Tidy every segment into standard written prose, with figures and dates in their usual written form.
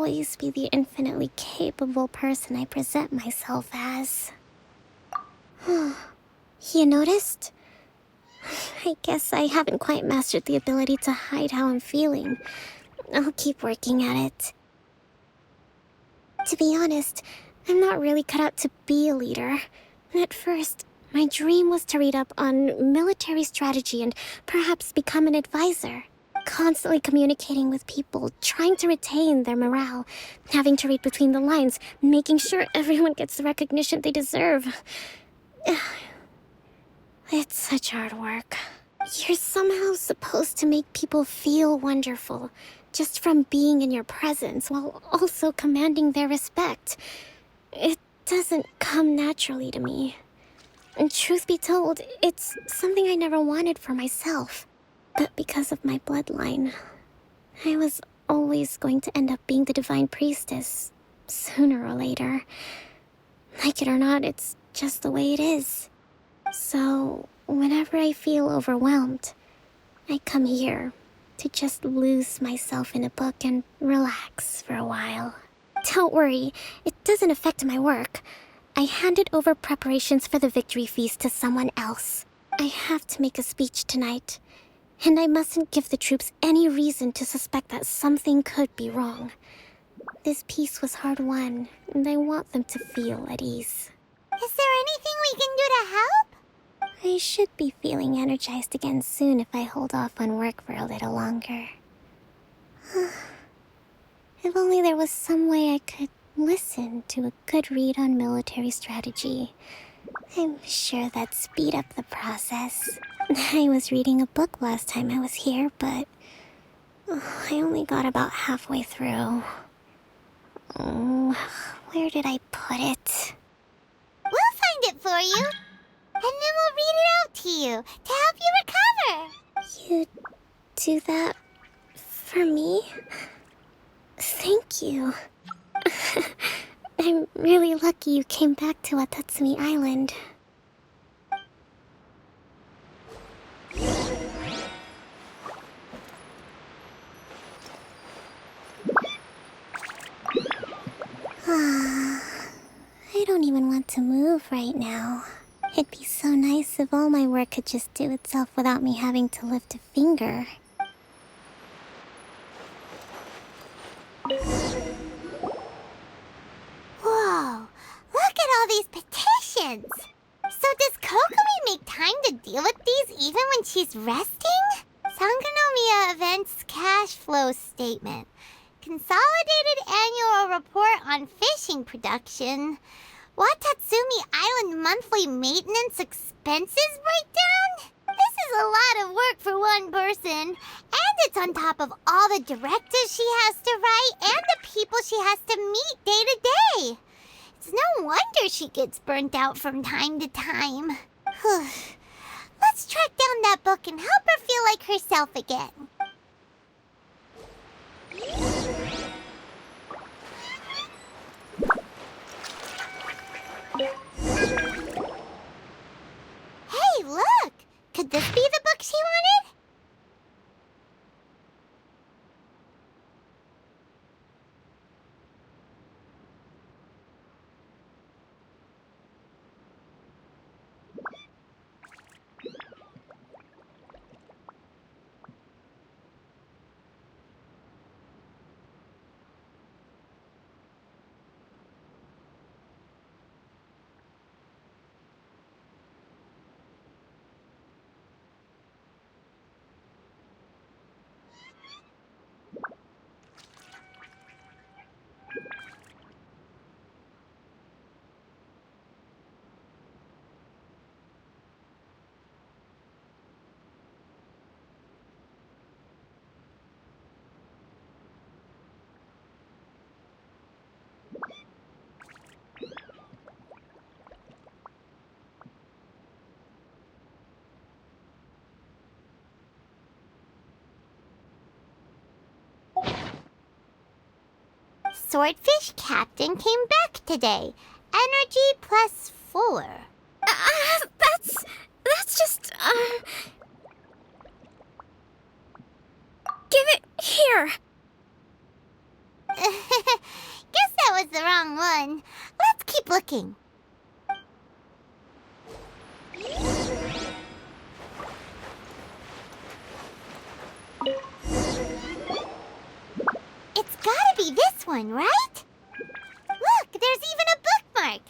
always be the infinitely capable person I present myself as. You noticed? I guess I haven't quite mastered the ability to hide how I'm feeling. I'll keep working at it. To be honest, I'm not really cut out to be a leader. At first, my dream was to read up on military strategy and perhaps become an advisor. Constantly communicating with people, trying to retain their morale, having to read between the lines, making sure everyone gets the recognition they deserve. It's such hard work. You're somehow supposed to make people feel wonderful, just from being in your presence, while also commanding their respect. It doesn't come naturally to me. And truth be told, it's something I never wanted for myself. But because of my bloodline, I was always going to end up being the divine priestess, sooner or later. Like it or not, it's just the way it is. So, whenever I feel overwhelmed, I come here to just lose myself in a book and relax for a while. Don't worry, it doesn't affect my work. I handed over preparations for the victory feast to someone else. I have to make a speech tonight, and I mustn't give the troops any reason to suspect that something could be wrong. This peace was hard-won, and I want them to feel at ease. Is there anything we can do to help? I should be feeling energized again soon if I hold off on work for a little longer. If only there was some way I could listen to a good read on military strategy. I'm sure that'd speed up the process. I was reading a book last time I was here, but I only got about halfway through. Where did I put it? We'll find it for you. And then we'll read it out to you to help you recover. You do that for me? Thank you. I'm really lucky you came back to Watatsumi Island. I don't even want to move right now. It'd be so nice if all my work could just do itself without me having to lift a finger. Whoa, look at all these petitions. So does Kokomi make time to deal with these even when she's resting? Sangonomiya Events Cash Flow Statement. Consolidated Annual Report on Fishing Production. Watatsumi Island Monthly Maintenance Expenses Breakdown? This is a lot of work for one person. And it's on top of all the directives she has to write and the people she has to meet day to day. It's no wonder she gets burnt out from time to time. Let's track down that book and help her feel like herself again. Hey, look! Could this be the book she wanted? Swordfish Captain came back today. Energy +4. That's just, Give it here! wrong one. Let's keep looking. It's gotta be this one, right? Look, there's even a bookmark.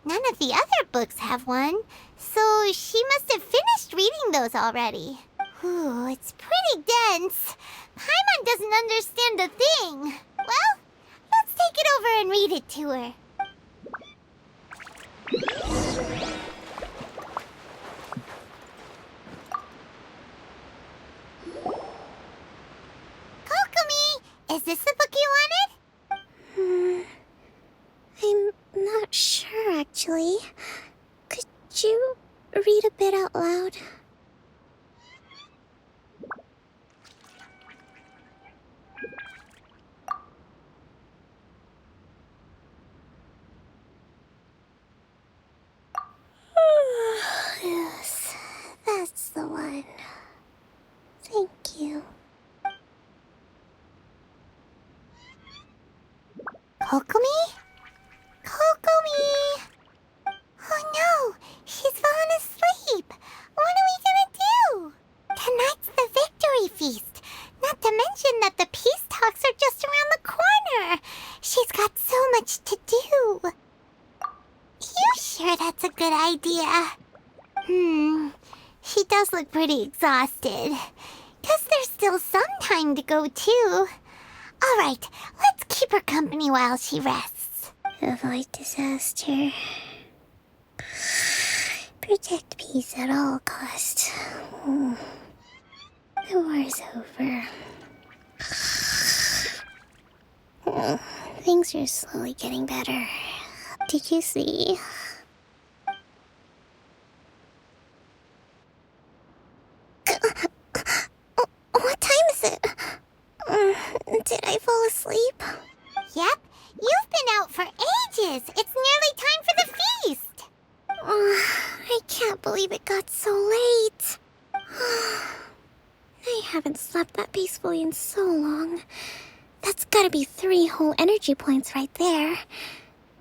None of the other books have one, so she must have finished reading those already. Ooh, it's pretty dense. Paimon doesn't understand a thing. Well, let's take it over and read it to her. Kokomi, is this the book you wanted? I'm not sure, actually. Could you read a bit out loud? Yes, that's the one. Thank you. Kokomi? Kokomi! Oh no, she's fallen asleep. What are we gonna do? Tonight's the victory feast. Not to mention that the peace talks are just around the corner. She's got so much to do. You sure that's a good idea? She does look pretty exhausted. Guess there's still some time to go too. Alright, let's keep her company while she rests. Avoid disaster. Protect peace at all costs. The war's over. Things are slowly getting better. Did you see? What time is it? Did I fall asleep? Yep, you've been out for ages. It's nearly time for the feast. I can't believe it got so late. I haven't slept that peacefully in so long. That's gotta be 3 whole energy points right there.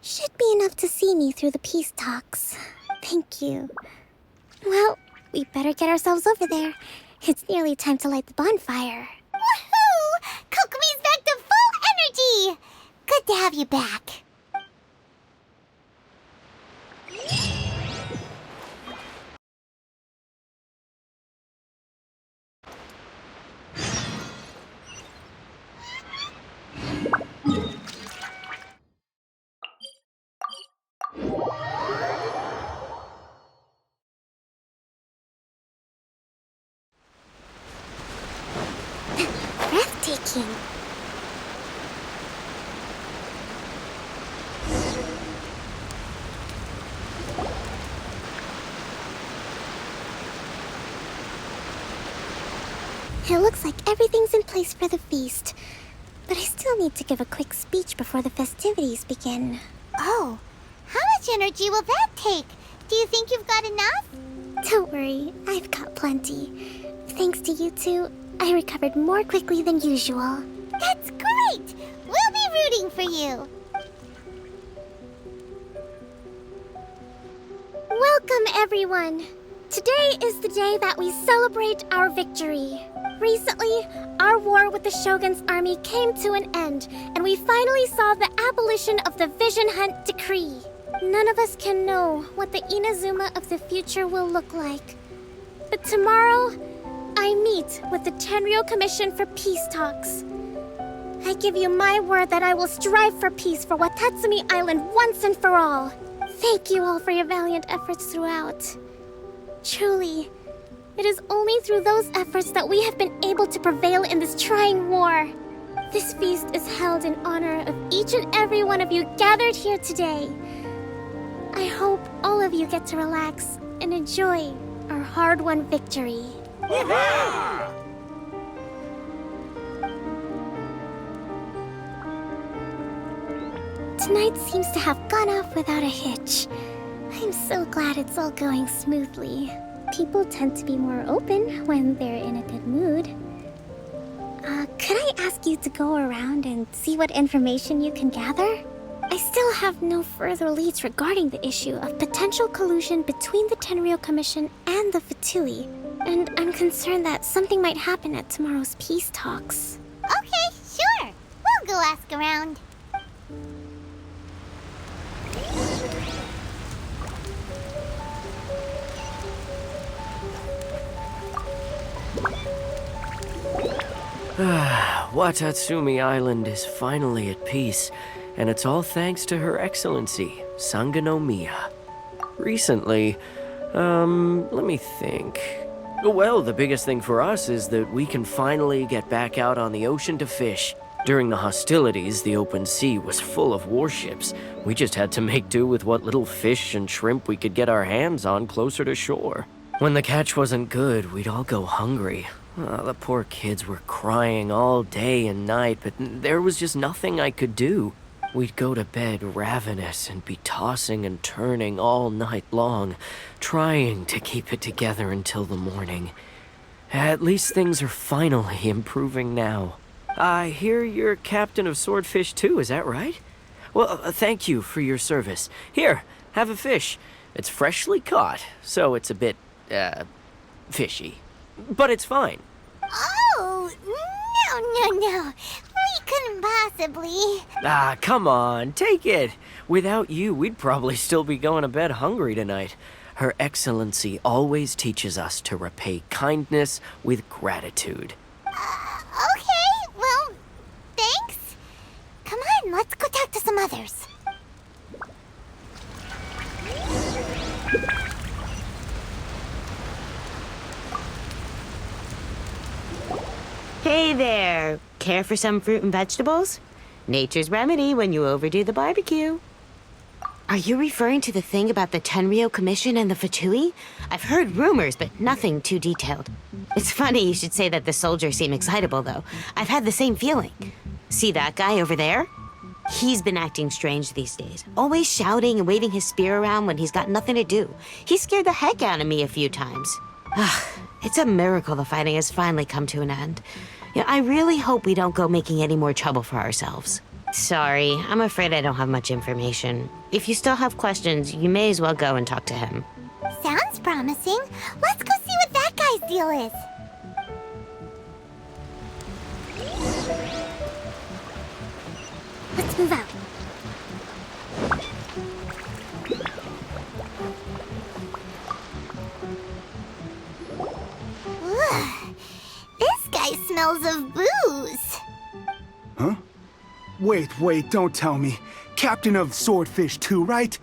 Should be enough to see me through the peace talks. Thank you. Well, we better get ourselves over there. It's nearly time to light the bonfire. Woohoo! Kokomi's back to full energy! Good to have you back. Breathtaking. It looks like everything's in place for the feast. But I still need to give a quick speech before the festivities begin. Oh, how much energy will that take? Do you think you've got enough? Don't worry, I've got plenty. Thanks to you two, I recovered more quickly than usual. That's great! We'll be rooting for you. Welcome, everyone! Today is the day that we celebrate our victory. Recently, our war with the Shogun's army came to an end, and we finally saw the abolition of the Vision Hunt Decree. None of us can know what the Inazuma of the future will look like. But tomorrow, I meet with the Tenryo Commission for Peace Talks. I give you my word that I will strive for peace for Watatsumi Island once and for all. Thank you all for your valiant efforts throughout. Truly, it is only through those efforts that we have been able to prevail in this trying war. This feast is held in honor of each and every one of you gathered here today. I hope all of you get to relax and enjoy our hard-won victory. Tonight seems to have gone off without a hitch. I'm so glad it's all going smoothly. People tend to be more open when they're in a good mood. Could I ask you to go around and see what information you can gather? I still have no further leads regarding the issue of potential collusion between the Tenryou Commission and the Fatui, and I'm concerned that something might happen at tomorrow's peace talks. Okay, sure. We'll go ask around. Watatsumi Island is finally at peace, and it's all thanks to Her Excellency, Sangonomiya. Recently, let me think. Well, the biggest thing for us is that we can finally get back out on the ocean to fish. During the hostilities, the open sea was full of warships. We just had to make do with what little fish and shrimp we could get our hands on closer to shore. When the catch wasn't good, we'd all go hungry. The poor kids were crying all day and night, but there was just nothing I could do. We'd go to bed ravenous and be tossing and turning all night long, trying to keep it together until the morning. At least things are finally improving now. I hear you're captain of Swordfish too, is that right? Well, thank you for your service. Here, have a fish. It's freshly caught, so it's a bit, fishy. But it's fine. Oh, no. We couldn't possibly. Come on, take it. Without you, we'd probably still be going to bed hungry tonight. Her Excellency always teaches us to repay kindness with gratitude. Okay, well, thanks. Come on, let's go talk to some others. Hey there! Care for some fruit and vegetables? Nature's remedy when you overdo the barbecue. Are you referring to the thing about the Tenryou Commission and the Fatui? I've heard rumors, but nothing too detailed. It's funny you should say that the soldiers seem excitable, though. I've had the same feeling. See that guy over there? He's been acting strange these days. Always shouting and waving his spear around when he's got nothing to do. He scared the heck out of me a few times. It's a miracle the fighting has finally come to an end. Yeah, I really hope we don't go making any more trouble for ourselves. Sorry, I'm afraid I don't have much information. If you still have questions, you may as well go and talk to him. Sounds promising. Let's go see what that guy's deal is. Let's move out. Ugh. This guy smells of booze. Huh? Wait, don't tell me. Captain of Swordfish too, right?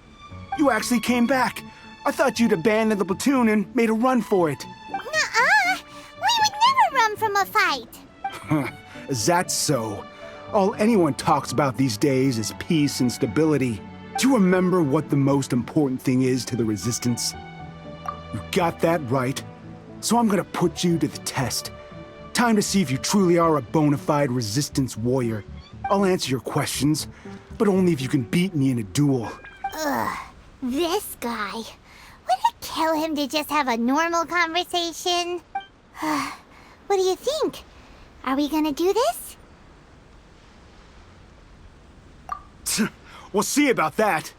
You actually came back. I thought you'd abandoned the platoon and made a run for it. Nuh-uh. We would never run from a fight. Is that so? All anyone talks about these days is peace and stability. Do you remember what the most important thing is to the Resistance? You got that right. So I'm gonna put you to the test. Time to see if you truly are a bona fide Resistance warrior. I'll answer your questions, but only if you can beat me in a duel. Ugh. This guy. Would it kill him to just have a normal conversation? What do you think? Are we gonna do this? We'll see about that.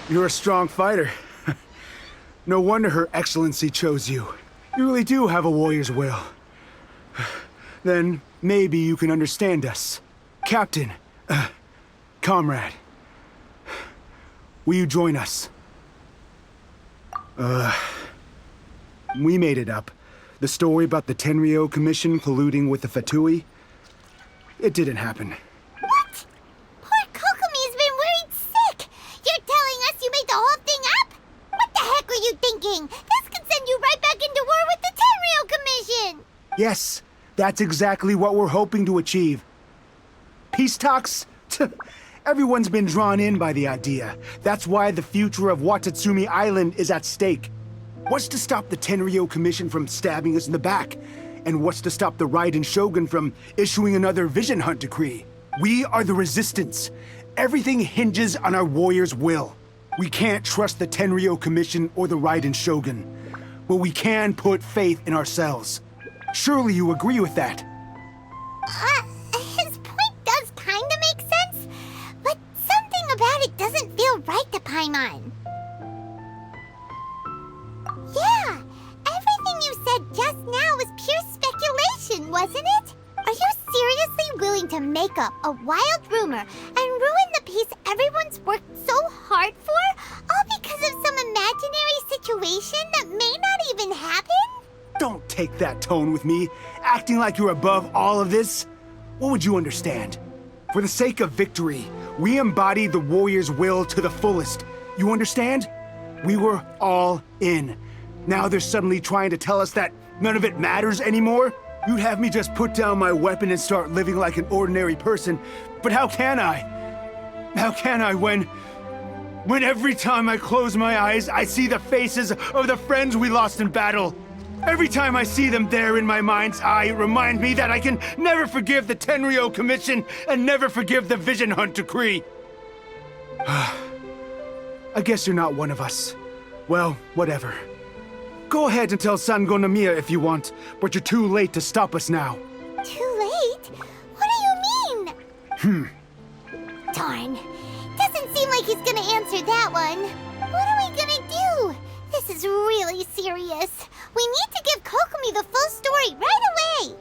You're a strong fighter. No wonder Her Excellency chose you. You really do have a warrior's will. Then maybe you can understand us. Captain, comrade, will you join us? We made it up. The story about the Tenryou Commission colluding with the Fatui, it didn't happen. What? Poor Kokomi has been worried sick. You're telling us you made the whole thing up? What the heck were you thinking? This could send you right back into war with the Tenryou Commission. Yes, that's exactly what we're hoping to achieve. Peace talks? Everyone's been drawn in by the idea. That's why the future of Watatsumi Island is at stake. What's to stop the Tenryou Commission from stabbing us in the back? And what's to stop the Raiden Shogun from issuing another Vision Hunt decree? We are the Resistance. Everything hinges on our warriors' will. We can't trust the Tenryo Commission or the Raiden Shogun, but we can put faith in ourselves. Surely you agree with that? His point does kinda make sense, but something about it doesn't feel right to Paimon. Yeah, everything you said just now was pure speculation, wasn't it? Are you seriously willing to make up a wild rumor and ruin the peace everyone's worked so hard for, all because of some imaginary situation that may not even happen? Don't take that tone with me, acting like you're above all of this. What would you understand? For the sake of victory, we embody the warrior's will to the fullest. You understand? We were all in. Now they're suddenly trying to tell us that none of it matters anymore? You'd have me just put down my weapon and start living like an ordinary person. But how can I? How can I when every time I close my eyes, I see the faces of the friends we lost in battle? Every time I see them there in my mind's eye, it reminds me that I can never forgive the Tenryo Commission and never forgive the Vision Hunt decree. I guess you're not one of us. Well, whatever. Go ahead and tell Sangonomiya if you want, but you're too late to stop us now. Too late? What do you mean? Darn. Doesn't seem like he's gonna answer that one. What are we gonna do? This is really serious. We need to give Kokomi the full story right away.